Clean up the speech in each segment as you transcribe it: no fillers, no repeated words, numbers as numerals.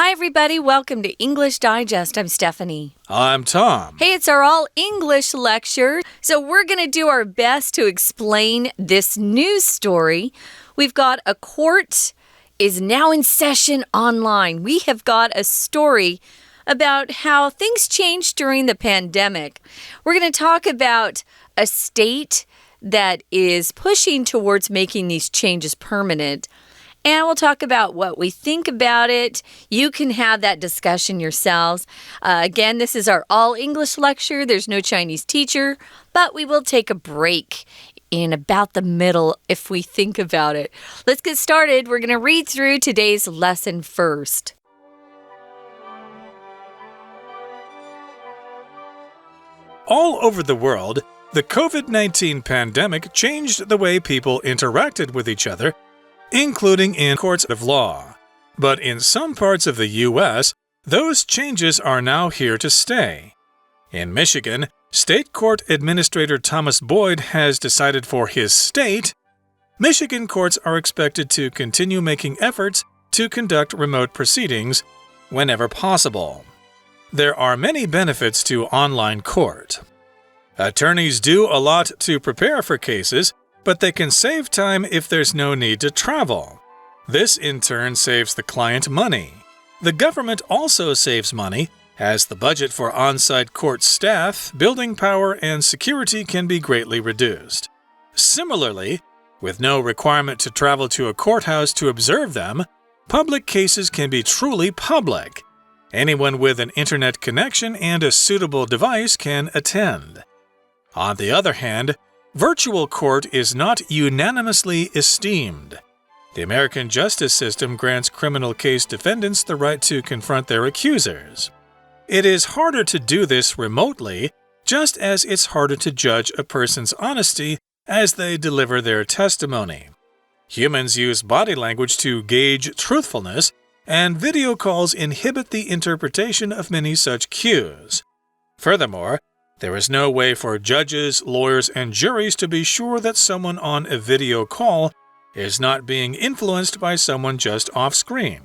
Hi, everybody. Welcome to English Digest. I'm Stephanie. I'm Tom. Hey, it's our all-English lecture. So we're going to do our best to explain this news story. We've got a court is now in session online. We have got a story about how things changed during the pandemic. We're going to talk about a state that is pushing towards making these changes permanent. And we'll talk about what we think about it. You can have that discussion yourselves. Again, this is our all-English lecture. There's no Chinese teacher, but we will take a break in about the middle if we think about it. Let's get started. We're going to read through today's lesson first. All over the world, the COVID-19 pandemic changed the way people interacted with each other, including in courts of law. But in some parts of the U.S., those changes are now here to stay. In Michigan, State Court Administrator Thomas Boyd has decided for his state, Michigan courts are expected to continue making efforts to conduct remote proceedings whenever possible. There are many benefits to online court. Attorneys do a lot to prepare for cases, but they can save time if there's no need to travel. This, in turn, saves the client money. The government also saves money, as the budget for on-site court staff, building power, and security can be greatly reduced. Similarly, with no requirement to travel to a courthouse to observe them, public cases can be truly public. Anyone with an internet connection and a suitable device can attend. On the other hand, virtual court is not unanimously esteemed. The American justice system grants criminal case defendants the right to confront their accusers. It is harder to do this remotely, just as it's harder to judge a person's honesty as they deliver their testimony. Humans use body language to gauge truthfulness, and video calls inhibit the interpretation of many such cues. Furthermore, there is no way for judges, lawyers, and juries to be sure that someone on a video call is not being influenced by someone just off-screen.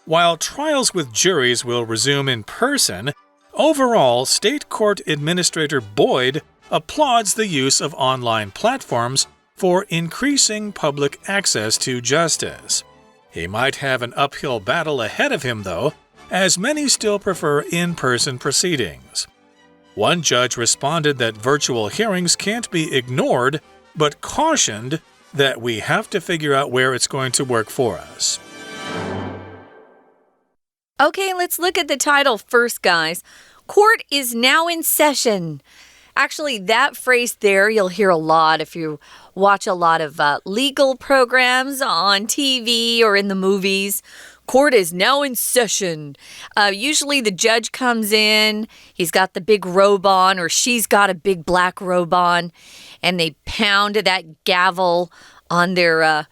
While trials with juries will resume in person, overall, State Court Administrator Boyd applauds the use of online platforms for increasing public access to justice. He might have an uphill battle ahead of him, though, as many still prefer in-person proceedings. One judge responded that virtual hearings can't be ignored, but cautioned that we have to figure out where it's going to work for us. Okay, let's look at the title first, guys. Court is now in session. Actually, that phrase there you'll hear a lot if you watch a lot of legal programs on TV or in the movies. Court is now in session. Usually the judge comes in, he's got the big robe on, or she's got a big black robe on, and they pound that gavel on their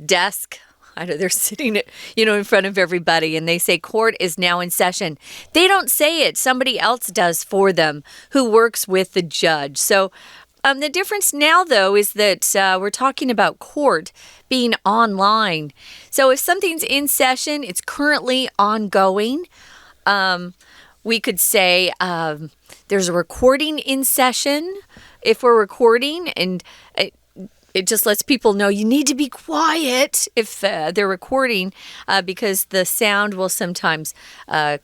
desk. I know they're sitting, in front of everybody, and they say court is now in session. They don't say it. Somebody else does for them who works with the judge. So the difference now, though, is that we're talking about court being online. So if something's in session, it's currently ongoing. We could say there's a recording in session if we're recording, and it just lets people know you need to be quiet if they're recording because the sound will sometimes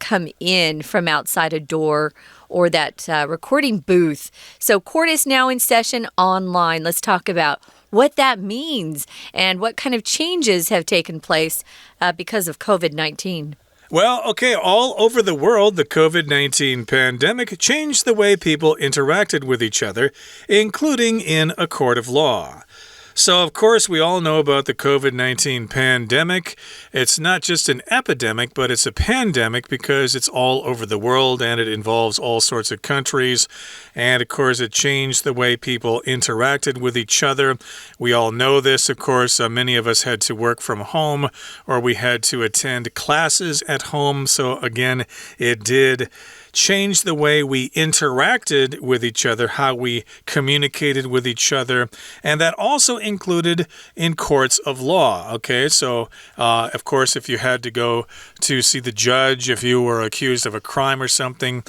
come in from outside a door or that recording booth. So court is now in session online. Let's talk about what that means and what kind of changes have taken place because of COVID-19. Well, okay, all over the world, the COVID-19 pandemic changed the way people interacted with each other, including in a court of law. So, of course, we all know about the COVID-19 pandemic. It's not just an epidemic, but it's a pandemic because it's all over the world and it involves all sorts of countries. And, of course, it changed the way people interacted with each other. We all know this, of course. Many of us had to work from home or we had to attend classes at home. So, again, it did changed the way we interacted with each other, how we communicated with each other, and that also included in courts of law. Okay, so of course, if you had to go to see the judge, if you were accused of a crime or something,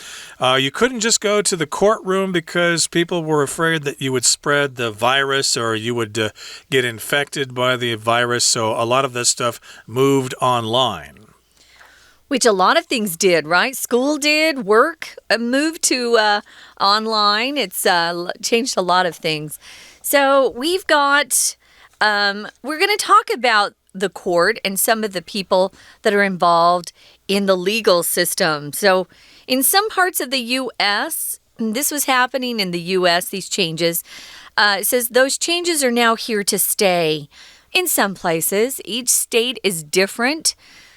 you couldn't just go to the courtroom because people were afraid that you would spread the virus or you would get infected by the virus. So a lot of this stuff moved online. Which a lot of things did, right? School did, work moved to online. It's changed a lot of things. So we've got, we're going to talk about the court and some of the people that are involved in the legal system. So in some parts of the U.S., this was happening in the U.S., these changes, it says those changes are now here to stay. In some places, each state is different.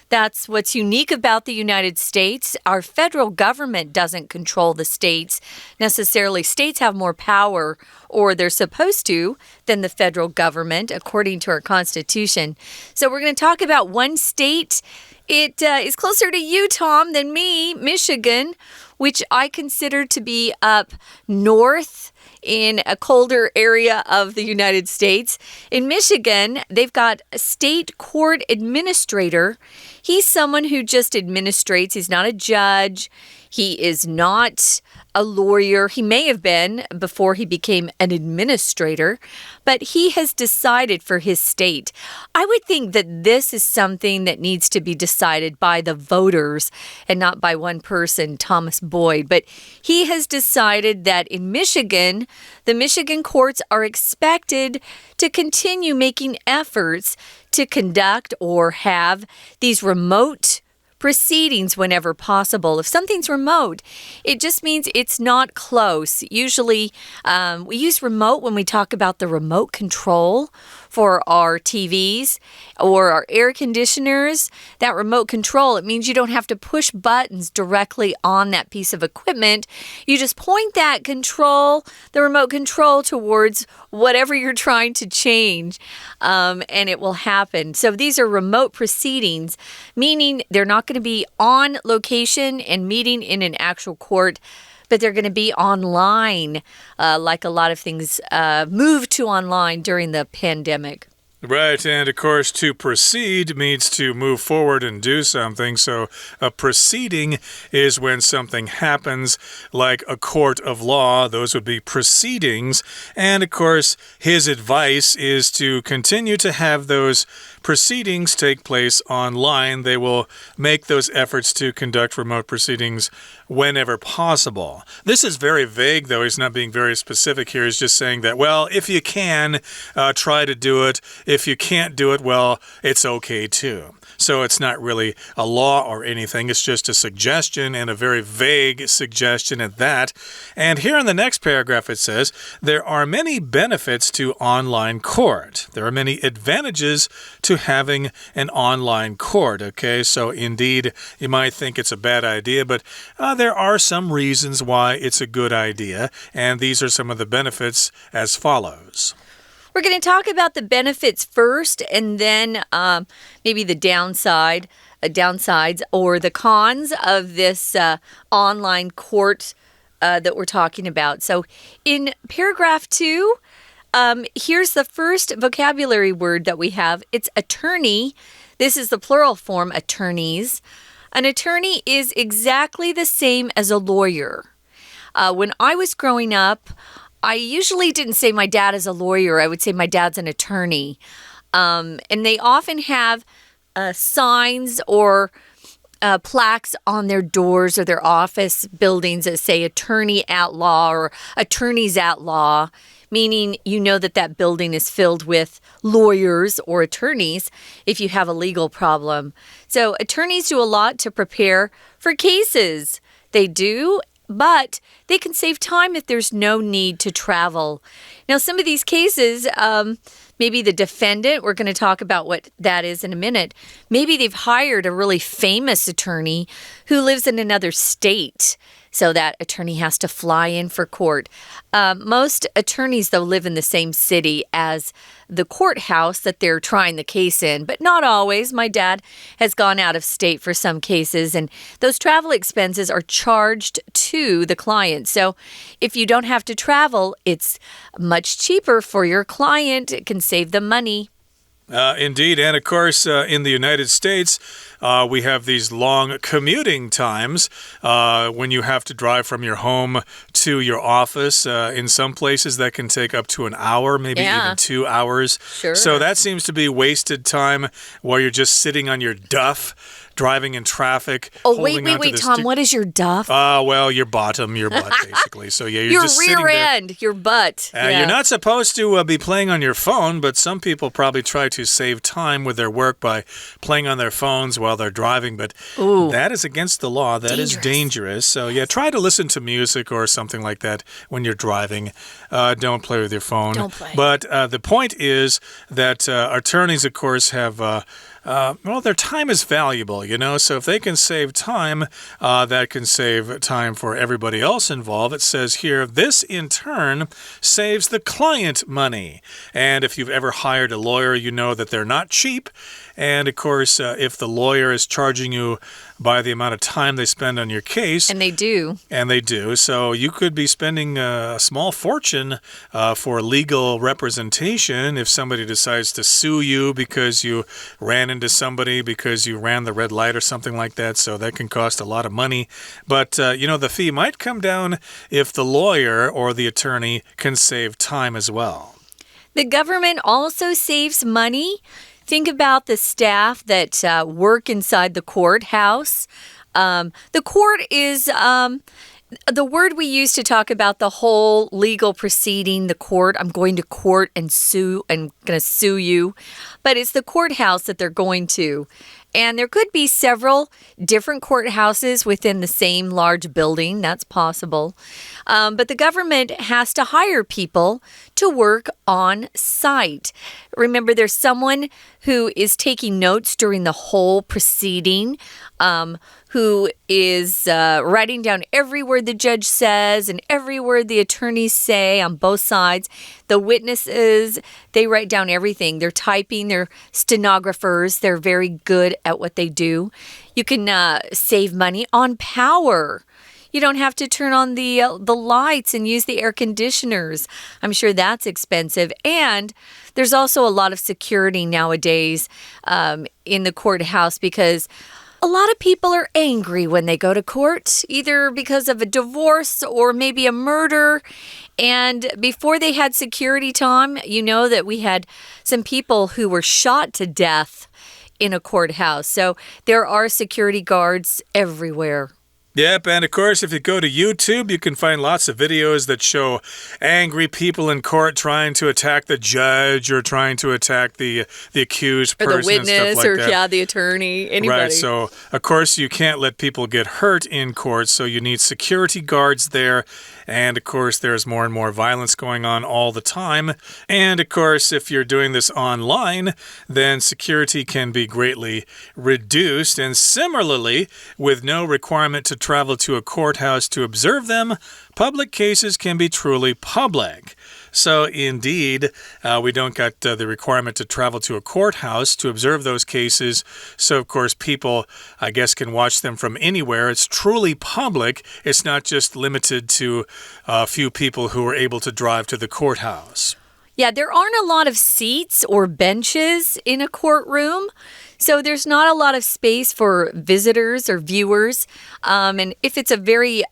That's what's unique about the United States. Our federal government doesn't control the states necessarily. States have more power, or they're supposed to, than the federal government, according to our Constitution. So we're going to talk about one state. It is closer to you, Tom, than me, Michigan, which I consider to be up north in a colder area of the United States. In Michigan, they've got a state court administrator. He's someone who just administrates. He's not a judge. He is not a lawyer. He may have been before he became an administrator, but he has decided for his state. I would think that this is something that needs to be decided by the voters and not by one person, Thomas Boyd. But he has decided that in Michigan, the Michigan courts are expected to continue making efforts to conduct or have these remote proceedings whenever possible. If something's remote, it just means it's not close. Usually, we use remote when we talk about the remote control for our TVs or our air conditioners. That remote control, it means you don't have to push buttons directly on that piece of equipment. You just point that control, the remote control, towards whatever you're trying to change, and it will happen. So these are remote proceedings, meaning they're not going to be on location and meeting in an actual court, but they're going to be online, like a lot of things moved to online during the pandemic. Right, and of course, to proceed means to move forward and do something. So a proceeding is when something happens, like a court of law. Those would be proceedings. And of course, his advice is to continue to have those proceedings take place online. They will make those efforts to conduct remote proceedings whenever possible. This is very vague, though. He's not being very specific here. He's just saying that, well, if you can, try to do it. If you can't do it, well, it's okay too. So it's not really a law or anything. It's just a suggestion, and a very vague suggestion at that. And here in the next paragraph it says, there are many benefits to online court. There are many advantages to having an online court. Okay, so indeed, you might think it's a bad idea, but there are some reasons why it's a good idea. And these are some of the benefits as follows. We're going to talk about the benefits first, and then maybe the downsides or the cons of this online court that we're talking about. So in paragraph 2, here's the first vocabulary word that we have. It's attorney. This is the plural form, attorneys. An attorney is exactly the same as a lawyer. When I was growing up, I usually didn't say my dad is a lawyer. I would say my dad's an attorney. And they often have signs or plaques on their doors or their office buildings that say attorney at law or attorneys at law, meaning you know that that building is filled with lawyers or attorneys if you have a legal problem. So attorneys do a lot to prepare for cases. They do. But they can save time if there's no need to travel. Now, some of these cases, maybe the defendant, we're going to talk about what that is in a minute. Maybe they've hired a really famous attorney who lives in another state. So that attorney has to fly in for court. Most attorneys, though, live in the same city as the courthouse that they're trying the case in, but not always. My dad has gone out of state for some cases, and those travel expenses are charged to the client. So if you don't have to travel, it's much cheaper for your client. It can save them money. Indeed. And of course, in the United States, we have these long commuting times when you have to drive from your home to your office. In some places, that can take up to an hour, maybe even 2 hours. Sure. So that seems to be wasted time while you're just sitting on your duff, driving in traffic. Oh, wait, Tom. What is your duff? Well, your butt, basically. So yeah, you're just rear sitting end, there. your butt. You're not supposed to be playing on your phone, but some people probably try to save time with their work by playing on their phones while they're driving. But that is against the law. That is dangerous. So yeah, try to listen to music or something like that when you're driving. Don't play with your phone. Don't play. But the point is that attorneys, of course, have... well, their time is valuable, so if they can save time, that can save time for everybody else involved. It says here, this in turn saves the client money. And if you've ever hired a lawyer, you know that they're not cheap. And of course, if the lawyer is charging you by the amount of time they spend on your case. And they do. So you could be spending a small fortune for legal representation if somebody decides to sue you because you ran into somebody, because you ran the red light or something like that. So that can cost a lot of money. But, the fee might come down if the lawyer or the attorney can save time as well. The government also saves money. Think about the staff that work inside the courthouse. The court is the word we use to talk about the whole legal proceeding, the court. I'm going to court and sue. I'm going to sue you. But it's the courthouse that they're going to. And there could be several different courthouses within the same large building. That's possible. But the government has to hire people to work on site. Remember, there's someone who is taking notes during the whole proceeding, who is writing down every word the judge says and every word the attorneys say on both sides. The witnesses, they write down everything. They're typing, they're stenographers. They're very good at what they do. You can save money on power. You don't have to turn on the lights and use the air conditioners. I'm sure that's expensive. And there's also a lot of security nowadays in the courthouse because a lot of people are angry when they go to court, either because of a divorce or maybe a murder. And before they had security, Tom, you know that we had some people who were shot to death in a courthouse. So there are security guards everywhere. Yep, and of course, if you go to YouTube, you can find lots of videos that show angry people in court trying to attack the judge or trying to attack the accused person. Or the witness, and stuff like that. The attorney, anybody. Right, so of course you can't let people get hurt in court, so you need security guards there. And of course, there's more and more violence going on all the time. And of course, if you're doing this online, then security can be greatly reduced. And similarly, with no requirement to travel to a courthouse to observe them, public cases can be truly public. So indeed, we don't got the requirement to travel to a courthouse to observe those cases. So, of course, people, I guess, can watch them from anywhere. It's truly public. It's not just limited to a few people who are able to drive to the courthouse. Yeah, there aren't a lot of seats or benches in a courtroom. So there's not a lot of space for visitors or viewers. And if it's a very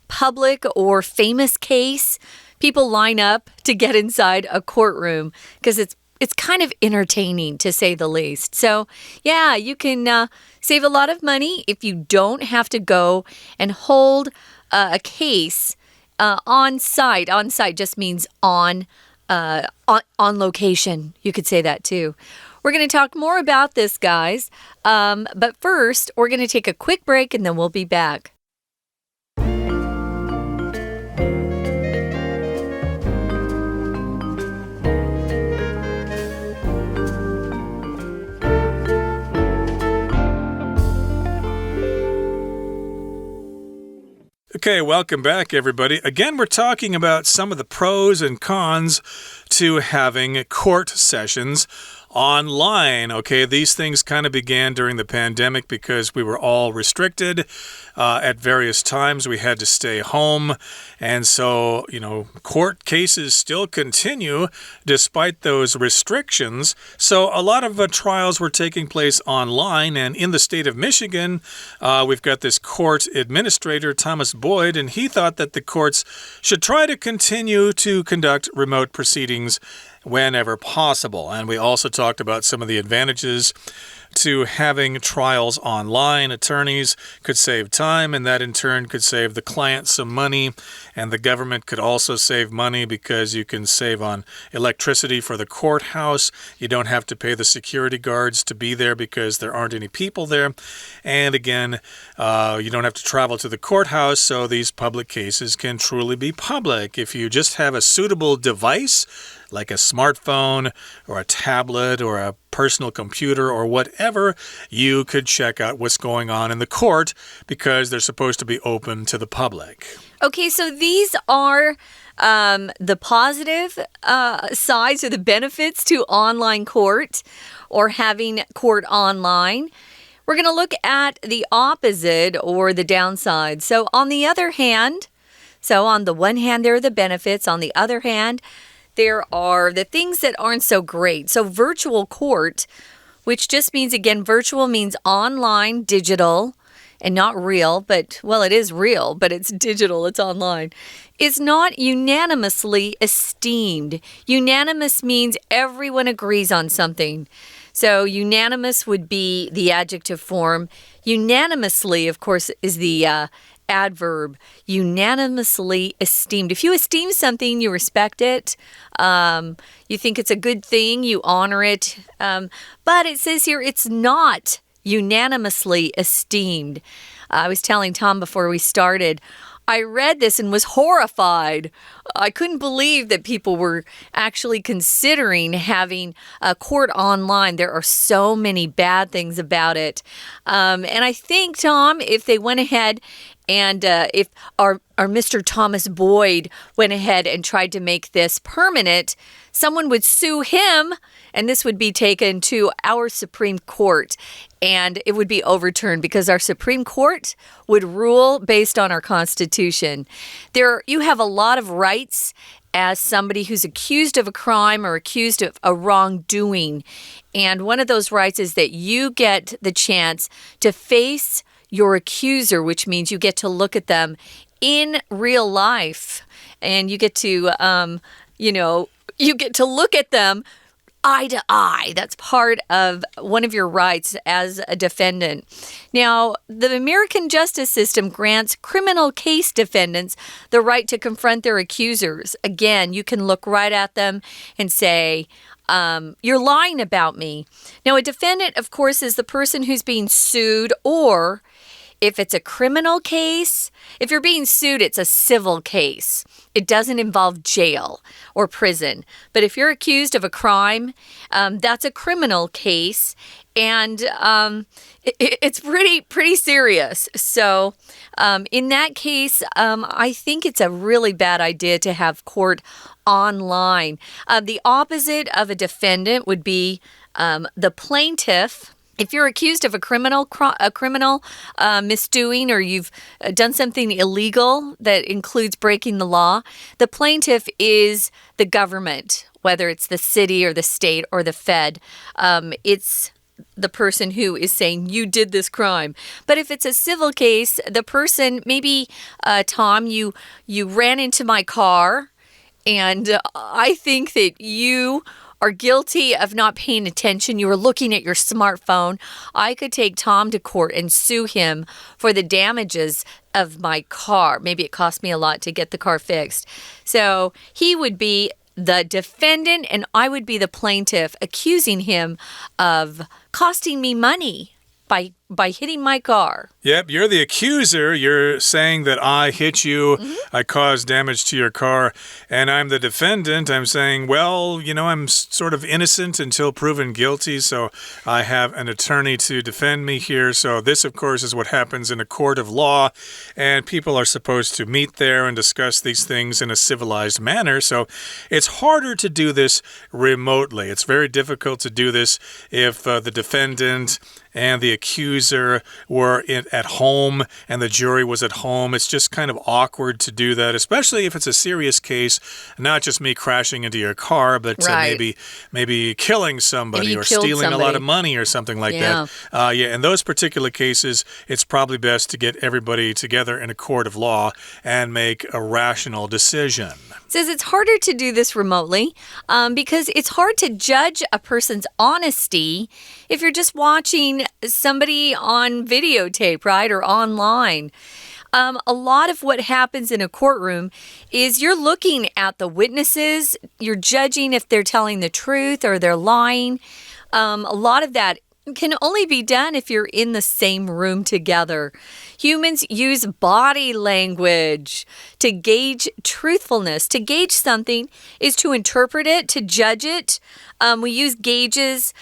public or famous case, people line up to get inside a courtroom because it's kind of entertaining, to say the least. So, yeah, you can save a lot of money if you don't have to go and hold a case on site. On site just means on location. You could say that too. We're going to talk more about this, guys. But first, we're going to take a quick break and then we'll be back. Okay, welcome back, everybody. Again, we're talking about some of the pros and cons to having court sessions online. Okay, these things kind of began during the pandemic because we were all restricted at various times. We had to stay home. And so, court cases still continue despite those restrictions. So a lot of trials were taking place online. And in the state of Michigan, we've got this court administrator, Thomas Boyd, and he thought that the courts should try to continue to conduct remote proceedings whenever possible. And we also talked about some of the advantages to having trials online. Attorneys could save time, and that in turn could save the client some money. And the government could also save money because you can save on electricity for the courthouse. You don't have to pay the security guards to be there because there aren't any people there. And again, you don't have to travel to the courthouse, so these public cases can truly be public. If you just have a suitable device, like a smartphone or a tablet or a personal computer or whatever, you could check out what's going on in the court because they're supposed to be open to the public. Okay, so these are the positive sides or the benefits to online court or having court online. We're going to look at the opposite or the downside. So on the other hand, on the one hand, there are the benefits. On the other hand, there are the things that aren't so great. So virtual court, which just means, again, virtual means online, digital, and not real, but, well, it is real, but it's digital, it's online, is not unanimously esteemed. Unanimous means everyone agrees on something. So unanimous would be the adjective form. Unanimously, of course, is the adverb. Unanimously esteemed. If you esteem something, you respect it. You think it's a good thing, you honor it. But it says here it's not unanimously esteemed. I was telling Tom before we started, I read this and was horrified. I couldn't believe that people were actually considering having a court online. There are so many bad things about it. And I think, Tom, if they went ahead and if our Mr. Thomas Boyd went ahead and tried to make this permanent, someone would sue him, and this would be taken to our Supreme Court, and it would be overturned because our Supreme Court would rule based on our Constitution. You have a lot of rights as somebody who's accused of a crime or accused of a wrongdoing, and one of those rights is that you get the chance to face your accuser, which means you get to look at them in real life, and you get to, you get to look at them eye to eye. That's part of one of your rights as a defendant. Now, the American justice system grants criminal case defendants the right to confront their accusers. Again, you can look right at them and say, you're lying about me. Now, a defendant, of course, is the person who's being sued, or if it's a criminal case, if you're being sued, it's a civil case. It doesn't involve jail or prison. But if you're accused of a crime, that's a criminal case, and it's pretty serious. So in that case, I think it's a really bad idea to have court online. The opposite of a defendant would be the plaintiff. If you're accused of a criminal misdoing, or you've done something illegal that includes breaking the law, the plaintiff is the government, whether it's the city or the state or the Fed. It's the person who is saying you did this crime. But if it's a civil case, the person, maybe, Tom, you ran into my car, and I think that you are guilty of not paying attention. You were looking at your smartphone. I could take Tom to court and sue him for the damages of my car. Maybe it cost me a lot to get the car fixed. So he would be the defendant and I would be the plaintiff, accusing him of costing me money by by hitting my car. Yep, you're the accuser. You're saying that I hit you, I caused damage to your car, and I'm the defendant. I'm saying, well, I'm sort of innocent until proven guilty, so I have an attorney to defend me here. So this, of course, is what happens in a court of law, and people are supposed to meet there and discuss these things in a civilized manner. So it's harder to do this remotely. It's very difficult to do this if the defendant and the accuser were at home and the jury was at home. It's just kind of awkward to do that, especially if it's a serious case, not just me crashing into your car, but maybe killing somebody or stealing a lot of money or something like that. In those particular cases, it's probably best to get everybody together in a court of law and make a rational decision. It says it's harder to do this remotely because it's hard to judge a person's honesty if you're just watching somebody on videotape, right, or online. A lot of what happens in a courtroom is you're looking at the witnesses, you're judging if they're telling the truth or they're lying. A lot of that can only be done if you're in the same room together. Humans use body language to gauge truthfulness. To gauge something is to interpret it, to judge it. We use gauges,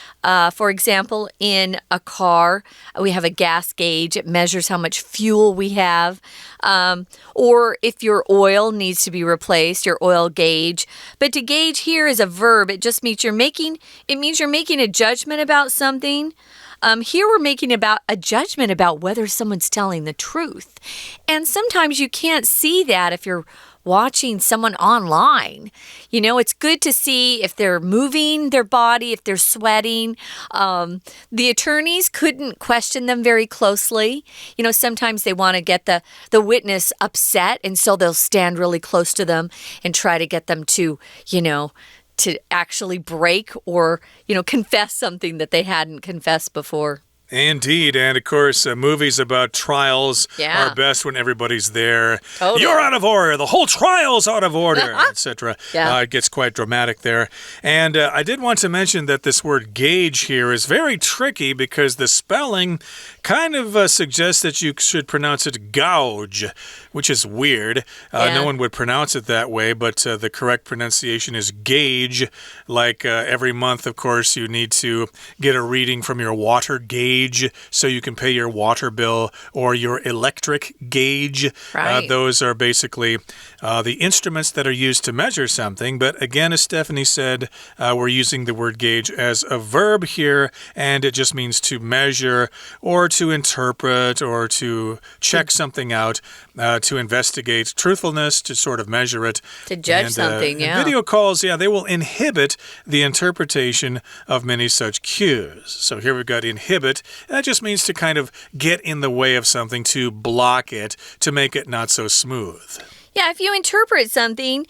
for example, in a car. We have a gas gauge. It measures how much fuel we have. Or if your oil needs to be replaced, your oil gauge. But to gauge here is a verb. It just means you're making a judgment about something. Here we're making a judgment about whether someone's telling the truth. And sometimes you can't see that if you're watching someone online. It's good to see if they're moving their body, if they're sweating. The attorneys couldn't question them very closely. Sometimes they want to get the witness upset, and so they'll stand really close to them and try to get them to actually break or, confess something that they hadn't confessed before. Indeed, and of course, movies about trials are best when everybody's there. Totally. You're out of order. The whole trial's out of order, etc. It gets quite dramatic there. And I did want to mention that this word gauge here is very tricky because the spelling kind of suggests that you should pronounce it gouge, which is weird. No one would pronounce it that way, but the correct pronunciation is gauge. Like every month, of course, you need to get a reading from your water gauge so you can pay your water bill, or your electric gauge. Right. Those are basically the instruments that are used to measure something. But again, as Stephanie said, we're using the word gauge as a verb here, and it just means to measure or to interpret or to check something out, to investigate truthfulness, to sort of measure it. To judge something, Video calls, they will inhibit the interpretation of many such cues. So here we've got inhibit. That just means to kind of get in the way of something, to block it, to make it not so smooth. Yeah, if you interpret something,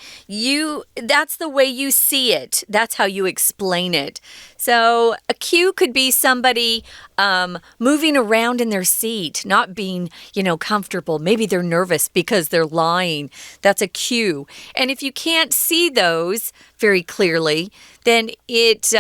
that's the way you see it. That's how you explain it. So a cue could be somebody moving around in their seat, not being, comfortable. Maybe they're nervous because they're lying. That's a cue. And if you can't see those very clearly, then it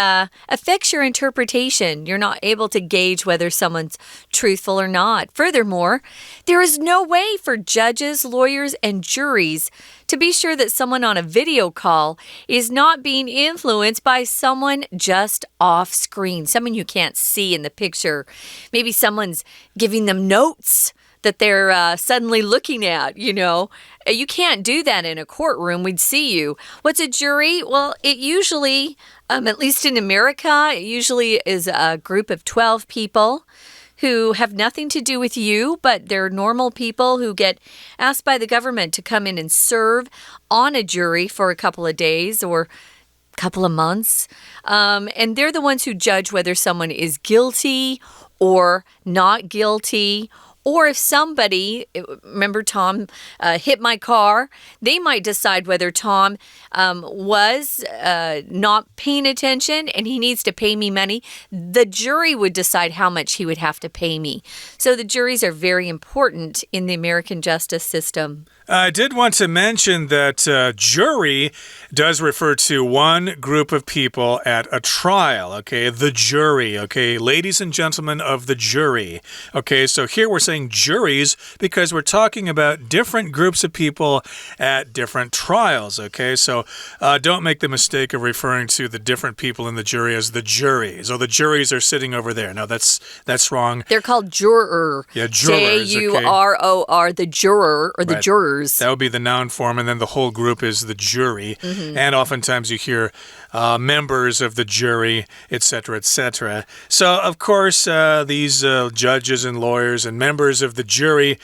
affects your interpretation. You're not able to gauge whether someone's truthful or not. Furthermore, there is no way for judges, lawyers, and juries to be sure that someone on a video call is not being influenced by someone just off screen, someone you can't see in the picture. Maybe someone's giving them notes that they're suddenly looking at, You can't do that in a courtroom. We'd see you. What's a jury? Well, it usually, at least in America, it usually is a group of 12 people who have nothing to do with you, but they're normal people who get asked by the government to come in and serve on a jury for a couple of days or couple of months. And they're the ones who judge whether someone is guilty or not guilty, Or if somebody, remember Tom hit my car, they might decide whether Tom was not paying attention and he needs to pay me money. The jury would decide how much he would have to pay me. So the juries are very important in the American justice system. I did want to mention that jury does refer to one group of people at a trial, okay? The jury, okay? Ladies and gentlemen of the jury. Okay, so here we're saying juries because we're talking about different groups of people at different trials, okay? So don't make the mistake of referring to the different people in the jury as the juries. Oh, the juries are sitting over there. No, that's wrong. They're called juror. Yeah, jurors. J-U-R-O-R, the juror or the jurors. That would be the noun form, and then the whole group is the jury. And oftentimes you hear members of the jury, etc., etc. So, of course, these judges and lawyers and members of the jury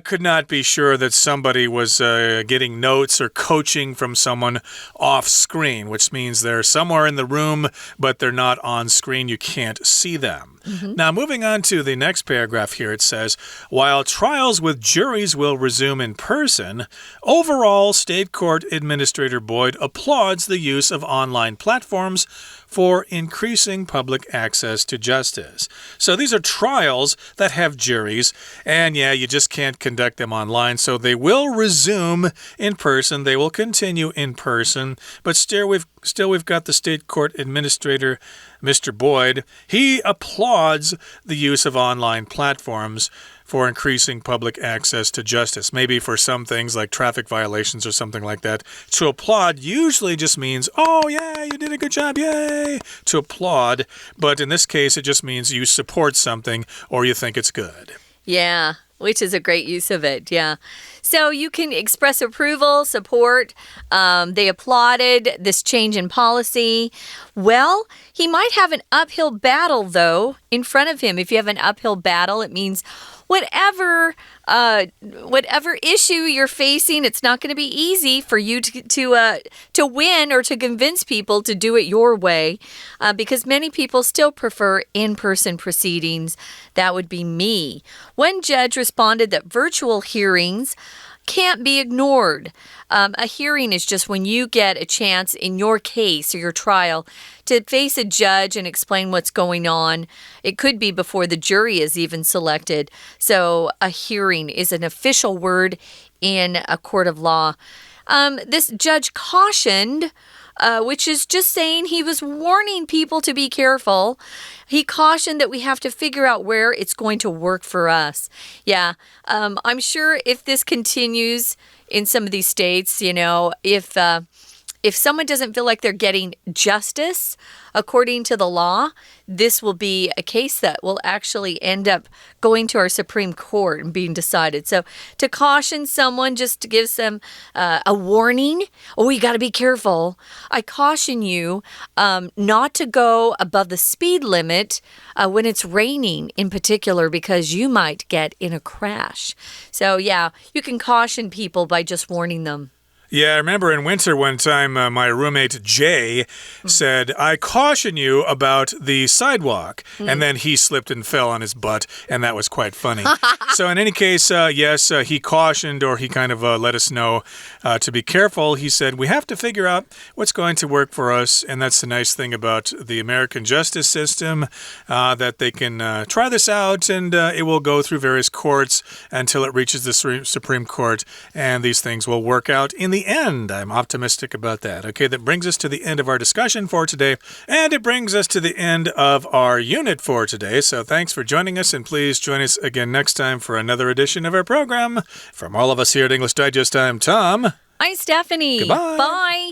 could not be sure that somebody was getting notes or coaching from someone off screen, which means they're somewhere in the room, but they're not on screen. You can't see them. Now, moving on to the next paragraph here, it says, while trials with juries will resume in person, overall, State Court Administrator Boyd applauds the use of online platforms for increasing public access to justice. So these are trials that have juries, and yeah, you just can't conduct them online, so they will resume in person. They will continue in person, but still we've got the State Court Administrator, Mr. Boyd. He applauds the use of online platforms for increasing public access to justice. Maybe for some things like traffic violations or something like that. To applaud usually just means, oh, yeah, you did a good job, yay, to applaud. But in this case, it just means you support something or you think it's good. Yeah, which is a great use of it, yeah. So you can express approval, support. They applauded this change in policy. Well, he might have an uphill battle, though, in front of him. If you have an uphill battle, it means whatever issue you're facing, it's not going to be easy for you to win or to convince people to do it your way, because many people still prefer in-person proceedings. That would be me. One judge responded that virtual hearings can't be ignored. A hearing is just when you get a chance in your case or your trial to face a judge and explain what's going on. It could be before the jury is even selected. So a hearing is an official word in a court of law. This judge cautioned, which is just saying he was warning people to be careful. He cautioned that we have to figure out where it's going to work for us. Yeah, I'm sure if this continues in some of these states, you know, if someone doesn't feel like they're getting justice according to the law, this will be a case that will actually end up going to our Supreme Court and being decided. So to caution someone, just to give them a warning, oh, you got to be careful. I caution you not to go above the speed limit when it's raining in particular, because you might get in a crash. So yeah, you can caution people by just warning them. Yeah, I remember in winter one time, my roommate Jay said, I caution you about the sidewalk. And then he slipped and fell on his butt, and that was quite funny. So in any case, yes, he cautioned, or he kind of let us know to be careful. He said, we have to figure out what's going to work for us. And that's the nice thing about the American justice system, that they can try this out, and it will go through various courts until it reaches the Supreme Court, and these things will work out in the end. I'm optimistic about that. Okay, that brings us to the end of our discussion for today, and it brings us to the end of our unit for today. So thanks for joining us, and please join us again next time for another edition of our program. From all of us here at English Digest, I'm Tom. I'm Stephanie. Goodbye. Bye.